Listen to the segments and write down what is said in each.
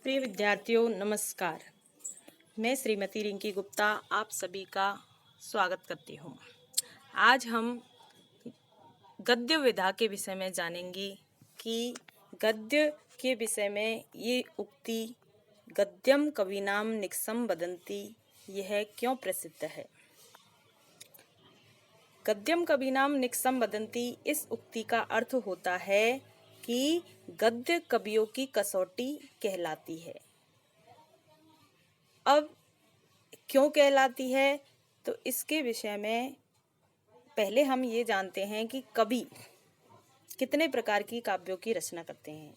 प्रिय विद्यार्थियों नमस्कार। मैं श्रीमती रिंकी गुप्ता आप सभी का स्वागत करती हूँ। आज हम गद्य विधा के विषय में जानेंगे कि गद्य के विषय में ये उक्ति गद्यम कवीनाम निक्सम वदन्ति यह क्यों प्रसिद्ध है। गद्यम कवीनाम निक्सम वदन्ति इस उक्ति का अर्थ होता है कि गद्य कवियों की कसौटी कहलाती है। अब क्यों कहलाती है तो इसके विषय में पहले हम ये जानते हैं कि कवि कितने प्रकार की काव्यों की रचना करते हैं।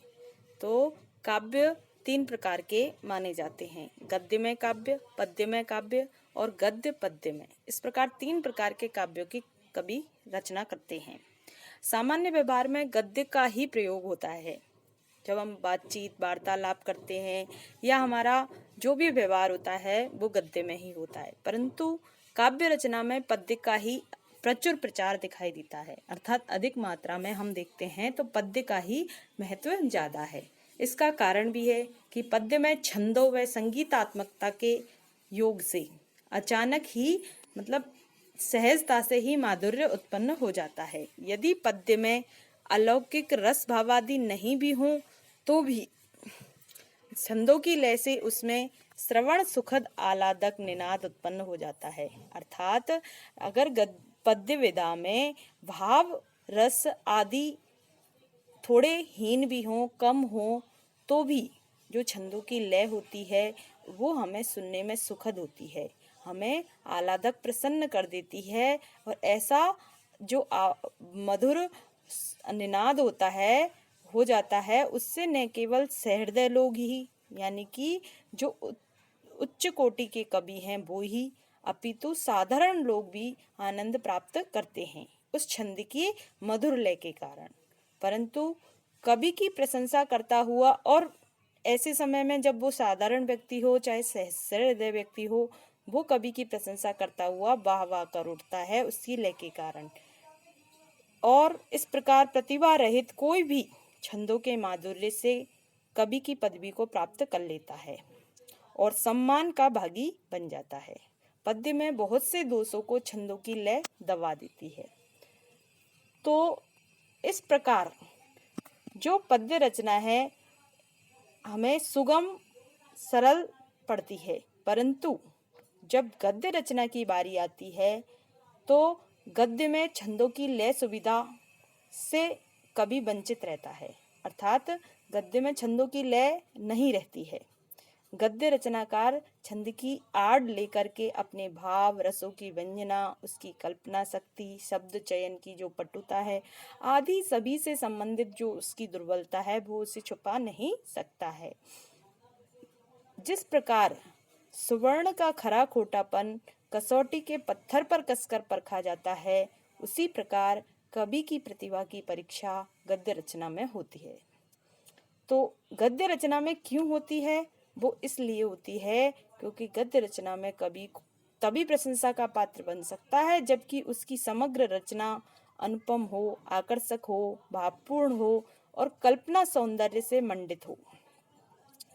तो काव्य 3 प्रकार के माने जाते हैं, गद्यमय काव्य, पद्यमय काव्य और गद्य पद्यमय। इस प्रकार 3 प्रकार के काव्यों की कवि रचना करते हैं। सामान्य व्यवहार में गद्य का ही प्रयोग होता है। जब हम बातचीत वार्तालाप करते हैं या हमारा जो भी व्यवहार होता है वो गद्य में ही होता है, परंतु काव्य रचना में पद्य का ही प्रचुर प्रचार दिखाई देता है, अर्थात अधिक मात्रा में हम देखते हैं तो पद्य का ही महत्व ज़्यादा है। इसका कारण भी है कि पद्य में छंदों व संगीतात्मकता के योग से अचानक ही सहजता से ही माधुर्य उत्पन्न हो जाता है। यदि पद्य में अलौकिक रस भावादि नहीं भी हों तो भी छंदों की लय से उसमें श्रवण सुखद आह्लादक निनाद उत्पन्न हो जाता है। अर्थात अगर पद्य विधा में भाव रस आदि थोड़े हीन भी हों, कम हों, तो भी जो छंदों की लय होती है वो हमें सुनने में सुखद होती है, हमें आह्लादक प्रसन्न कर देती है। और ऐसा जो मधुर निनाद होता है हो जाता है, उससे न केवल सहृदय लोग ही यानी कि जो उच्च कोटि के कवि हैं वो ही, अपितु साधारण लोग भी आनंद प्राप्त करते हैं उस छंद की मधुर लय के कारण। परंतु कवि की प्रशंसा करता हुआ, और ऐसे समय में जब वो साधारण व्यक्ति हो चाहे सहृदय व्यक्ति हो, वो कवि की प्रशंसा करता हुआ वाह वाह कर उठता है उसकी लय के कारण। और इस प्रकार प्रतिभा रहित कोई भी छंदों के माधुर्य से कवि की पदवी को प्राप्त कर लेता है और सम्मान का भागी बन जाता है। पद्य में बहुत से दोषों को छंदों की लय दबा देती है। तो इस प्रकार जो पद्य रचना है हमें सुगम सरल पड़ती है, परंतु जब गद्य रचना की बारी आती है तो गद्य में छंदों की लय सुविधा से कवि वंचित रहता है, अर्थात गद्य में छंदों की लय नहीं रहती है। गद्य रचनाकार छंद की आड़ लेकर के अपने भाव रसों की व्यंजना, उसकी कल्पना शक्ति, शब्द चयन की जो पटुता है आदि सभी से संबंधित जो उसकी दुर्बलता है वो उसे छुपा नहीं सकता है। जिस प्रकार सुवर्ण का खरा खोटापन कसौटी के पत्थर पर कसकर परखा जाता है, उसी प्रकार कवि की प्रतिभा की परीक्षा गद्य रचना में होती है। तो गद्य रचना में क्यों होती है? वो इसलिए होती है क्योंकि गद्य रचना में कवि तभी प्रशंसा का पात्र बन सकता है जबकि उसकी समग्र रचना अनुपम हो, आकर्षक हो, भावपूर्ण हो और कल्पना सौंदर्य से मंडित हो।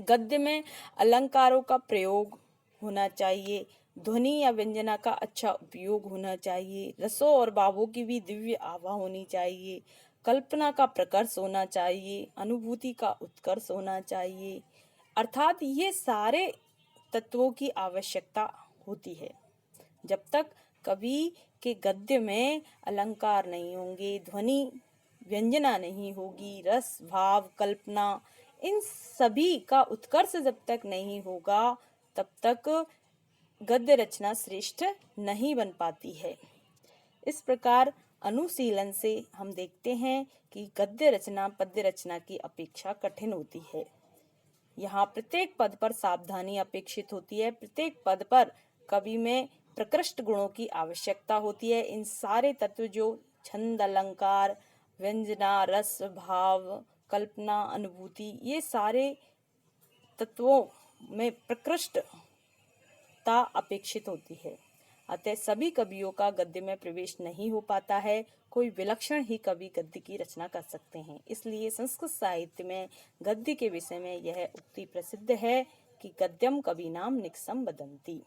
गद्य में अलंकारों का प्रयोग होना चाहिए, ध्वनि या व्यंजना का अच्छा उपयोग होना चाहिए, रसों और भावों की भी दिव्य आभा होनी चाहिए, कल्पना का प्रकर्ष होना चाहिए, अनुभूति का उत्कर्ष होना चाहिए। अर्थात ये सारे तत्वों की आवश्यकता होती है। जब तक कवि के गद्य में अलंकार नहीं होंगे, ध्वनि व्यंजना नहीं होगी, रस भाव कल्पना इन सभी का उत्कर्ष जब तक नहीं होगा तब तक गद्य रचना श्रेष्ठ नहीं बन पाती है। इस प्रकार अनुशीलन से हम देखते हैं कि गद्य रचना पद्य रचना की अपेक्षा कठिन होती है। यहाँ प्रत्येक पद पर सावधानी अपेक्षित होती है, प्रत्येक पद पर कवि में प्रकृष्ट गुणों की आवश्यकता होती है। इन सारे तत्व जो छंद, अलंकार, व्यंजना, रस, भाव, कल्पना, अनुभूति, ये सारे तत्वों में प्रकृष्टता अपेक्षित होती है। अतः सभी कवियों का गद्य में प्रवेश नहीं हो पाता है। कोई विलक्षण ही कवि गद्य की रचना कर सकते हैं। इसलिए संस्कृत साहित्य में गद्य के विषय में यह उक्ति प्रसिद्ध है कि गद्यम कवीनाम निक्सम वदन्ति।